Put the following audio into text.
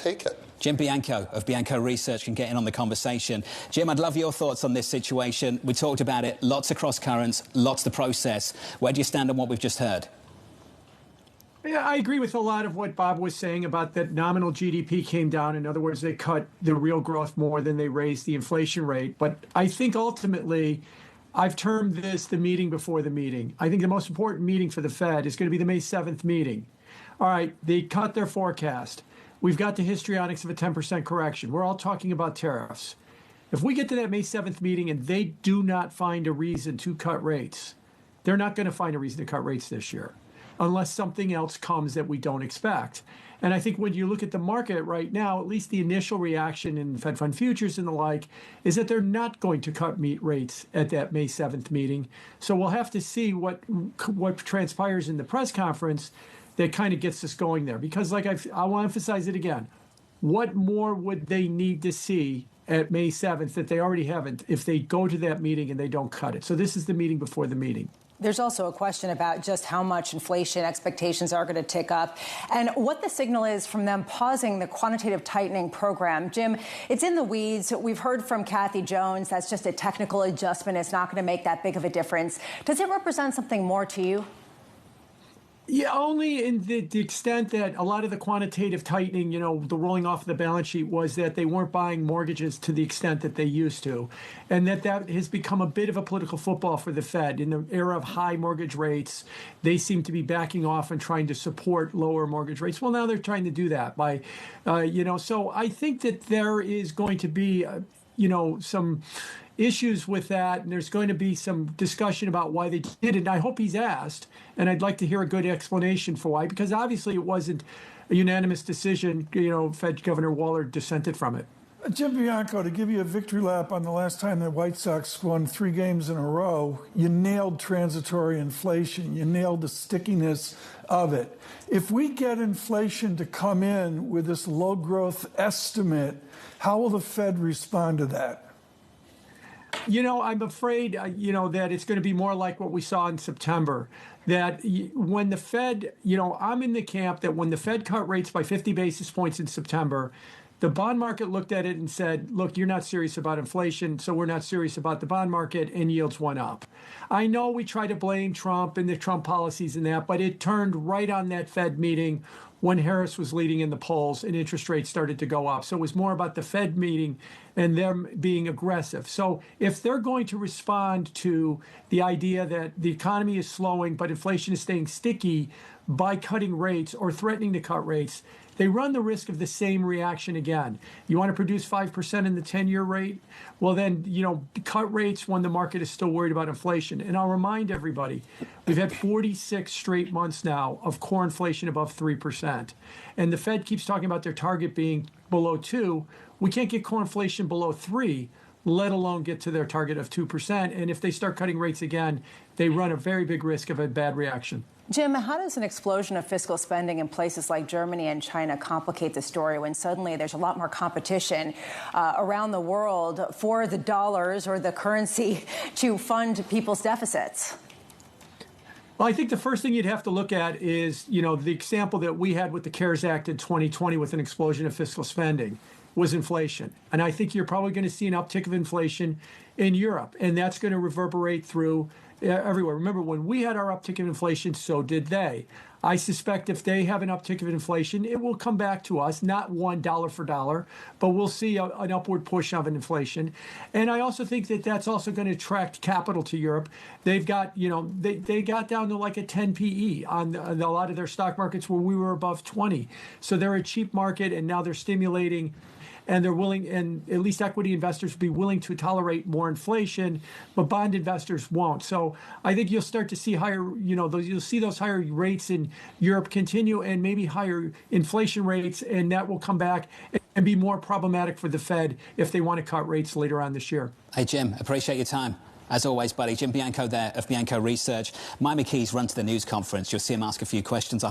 take it. Jim Bianco of Bianco Research can get in on the conversation. Jim, I'd love your thoughts on this situation. We talked about it, lots of cross currents, lots to process. Where do you stand on what we've just heard? Yeah, I agree with a lot of what Bob was saying about that nominal GDP came down. In other words, they cut the real growth more than they raised the inflation rate. But I think ultimately, I've termed this the meeting before the meeting. I think the most important meeting for the Fed is going to be the May 7th meeting. All right, they cut their forecast. We've got the histrionics of a 10% correction. We're all talking about tariffs. If we get to that May 7th meeting and they do not find a reason to cut rates, they're not going to find a reason to cut rates this year, unless something else comes that we don't expect. And I think when you look at the market right now, at least the initial reaction in Fed Fund futures and the like, is that they're not going to cut rates at that May 7th meeting. So we'll have to see what transpires in the press conference that kind of gets us going there. Because like I want to emphasize it again, what more would they need to see at May 7th that they already haven't if they go to that meeting and they don't cut it? So this is the meeting before the meeting. There's also a question about just how much inflation expectations are going to tick up and what the signal is from them pausing the quantitative tightening program. Jim, it's in the weeds. We've heard from Kathy Jones that's just a technical adjustment. It's not going to make that big of a difference. Does it represent something more to you? Yeah, only in the extent that a lot of the quantitative tightening, the rolling off of the balance sheet was that they weren't buying mortgages to the extent that they used to. And that has become a bit of a political football for the Fed. In the era of high mortgage rates, they seem to be backing off and trying to support lower mortgage rates. Well, now they're trying to do that by, so I think that there is going to be, some issues with that, and there's going to be some discussion about why they did it. And I hope he's asked, and I'd like to hear a good explanation for why, because obviously it wasn't a unanimous decision. Fed Governor Waller dissented from it. Jim Bianco, to give you a victory lap on the last time the White Sox won 3 games in a row, you nailed transitory inflation. You nailed the stickiness of it. If we get inflation to come in with this low growth estimate, how will the Fed respond to that? I'm afraid, that it's going to be more like what we saw in September, that when the Fed, I'm in the camp that when the Fed cut rates by 50 basis points in September, the bond market looked at it and said, look, you're not serious about inflation, so we're not serious about the bond market, and yields went up. I know we try to blame Trump and the Trump policies and that, but it turned right on that Fed meeting when Harris was leading in the polls and interest rates started to go up. So it was more about the Fed meeting and them being aggressive. So if they're going to respond to the idea that the economy is slowing, but inflation is staying sticky by cutting rates or threatening to cut rates, they run the risk of the same reaction again. You want to produce 5% in the 10-year rate? Well, then, cut rates when the market is still worried about inflation. And I'll remind everybody, we've had 46 straight months now of core inflation above 3%. And the Fed keeps talking about their target being below 2. We can't get core inflation below 3, let alone get to their target of 2%. And if they start cutting rates again, they run a very big risk of a bad reaction. Jim, how does an explosion of fiscal spending in places like Germany and China complicate the story when suddenly there's a lot more competition around the world for the dollars or the currency to fund people's deficits? Well, I think the first thing you'd have to look at is, the example that we had with the CARES Act in 2020 with an explosion of fiscal spending was inflation. And I think you're probably going to see an uptick of inflation in Europe, and that's going to reverberate through everywhere. Remember, when we had our uptick in inflation, so did they. I suspect if they have an uptick of inflation, it will come back to us, not $1 for dollar, but we'll see an upward push of an inflation. And I also think that that's also going to attract capital to Europe. They've got, they got down to like a 10 PE on a lot of their stock markets where we were above 20. So they're a cheap market, and now they're stimulating. And they're willing, and at least equity investors will be willing to tolerate more inflation, but bond investors won't. So I think you'll start to see higher, you'll see those higher rates in Europe continue and maybe higher inflation rates, and that will come back and be more problematic for the Fed if they want to cut rates later on this year. Hey, Jim, appreciate your time. As always, buddy. Jim Bianco there of Bianco Research. Miami Keys run to the news conference. You'll see him ask a few questions.